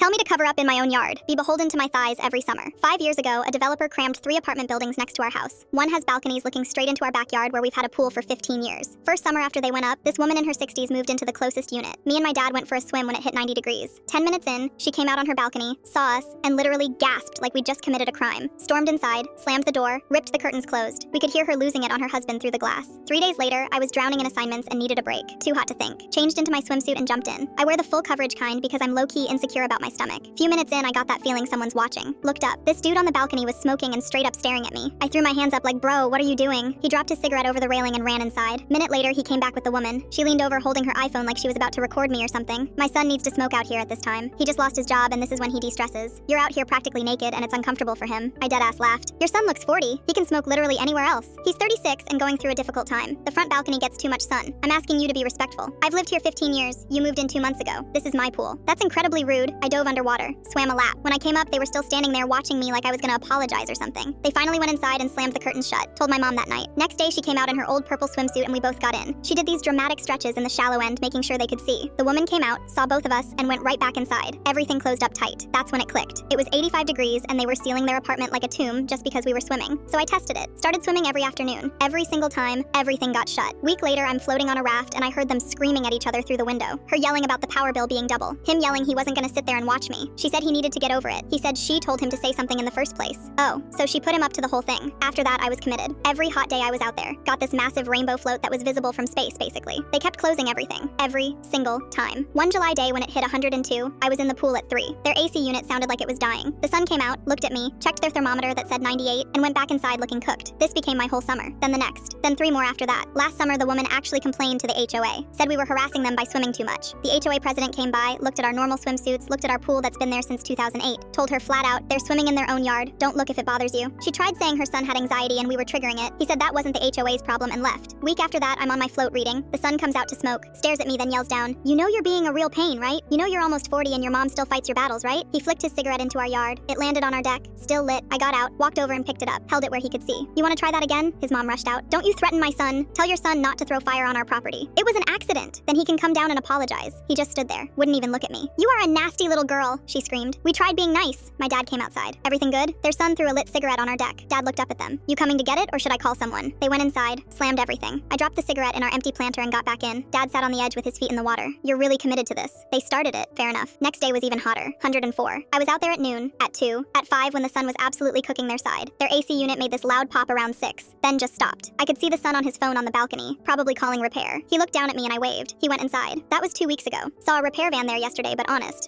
Tell me to cover up in my own yard, be beholden to my thighs every summer. 5 years ago, a developer crammed 3 apartment buildings next to our house. One has balconies looking straight into our backyard where we've had a pool for 15 years. First summer after they went up, this woman in her 60s moved into the closest unit. Me and my dad went for a swim when it hit 90 degrees. 10 minutes in, she came out on her balcony, saw us, and literally gasped like we'd just committed a crime. Stormed inside, slammed the door, ripped the curtains closed. We could hear her losing it on her husband through the glass. 3 days later, I was drowning in assignments and needed a break. Too hot to think. Changed into my swimsuit and jumped in. I wear the full coverage kind because I'm low-key insecure about my stomach. Few minutes in, I got that feeling someone's watching. Looked up. This dude on the balcony was smoking and straight up staring at me. I threw my hands up like, bro, what are you doing? He dropped his cigarette over the railing and ran inside. Minute later, he came back with the woman. She leaned over holding her iPhone like she was about to record me or something. My son needs to smoke out here at this time. He just lost his job and this is when he de-stresses. You're out here practically naked and it's uncomfortable for him. I deadass laughed. Your son looks 40. He can smoke literally anywhere else. He's 36 and going through a difficult time. The front balcony gets too much sun. I'm asking you to be respectful. I've lived here 15 years. You moved in 2 months ago. This is my pool. That's incredibly rude. I dove underwater, swam a lap. When I came up, they were still standing there watching me like I was gonna apologize or something. They finally went inside and slammed the curtains shut. Told my mom that night. Next day, she came out in her old purple swimsuit and we both got in. She did these dramatic stretches in the shallow end, making sure they could see. The woman came out, saw both of us, and went right back inside. Everything closed up tight. That's when it clicked. It was 85 degrees and they were sealing their apartment like a tomb just because we were swimming. So I tested it. Started swimming every afternoon. Every single time, everything got shut. Week later, I'm floating on a raft and I heard them screaming at each other through the window. Her yelling about the power bill being double. Him yelling he wasn't gonna sit there and watch me. She said he needed to get over it. He said she told him to say something in the first place. Oh, so she put him up to the whole thing. After that, I was committed. Every hot day I was out there. Got this massive rainbow float that was visible from space, basically. They kept closing everything. Every single time. One July day when it hit 102, I was in the pool at 3. Their AC unit sounded like it was dying. The sun came out, looked at me, checked their thermometer that said 98, and went back inside looking cooked. This became my whole summer. Then the next. Then 3 more after that. Last summer, the woman actually complained to the HOA. Said we were harassing them by swimming too much. The HOA president came by, looked at our normal swimsuits, looked at our pool that's been there since 2008. Told her flat out, they're swimming in their own yard. Don't look if it bothers you. She tried saying her son had anxiety and we were triggering it. He said that wasn't the HOA's problem and left. Week after that, I'm on my float reading. The son comes out to smoke, stares at me, then yells down, you know you're being a real pain, right? You know you're almost 40 and your mom still fights your battles, right? He flicked his cigarette into our yard. It landed on our deck, still lit. I got out, walked over and picked it up, held it where he could see. You wanna try that again? His mom rushed out. Don't you threaten my son. Tell your son not to throw fire on our property. It was an accident. Then he can come down and apologize. He just stood there, wouldn't even look at me. You are a nasty little girl, she screamed. We tried being nice. My dad came outside. Everything good? Their son threw a lit cigarette on our deck. Dad looked up at them. You coming to get it or should I call someone? They went inside, slammed everything. I dropped the cigarette in our empty planter and got back in. Dad sat on the edge with his feet in the water. You're really committed to this. They started it, fair enough. Next day was even hotter, 104. I was out there at noon, at 2, at 5 when the sun was absolutely cooking their side. Their AC unit made this loud pop around 6, then just stopped. I could see the son on his phone on the balcony, probably calling repair. He looked down at me and I waved. He went inside. That was 2 weeks ago. Saw a repair van there yesterday, but honest,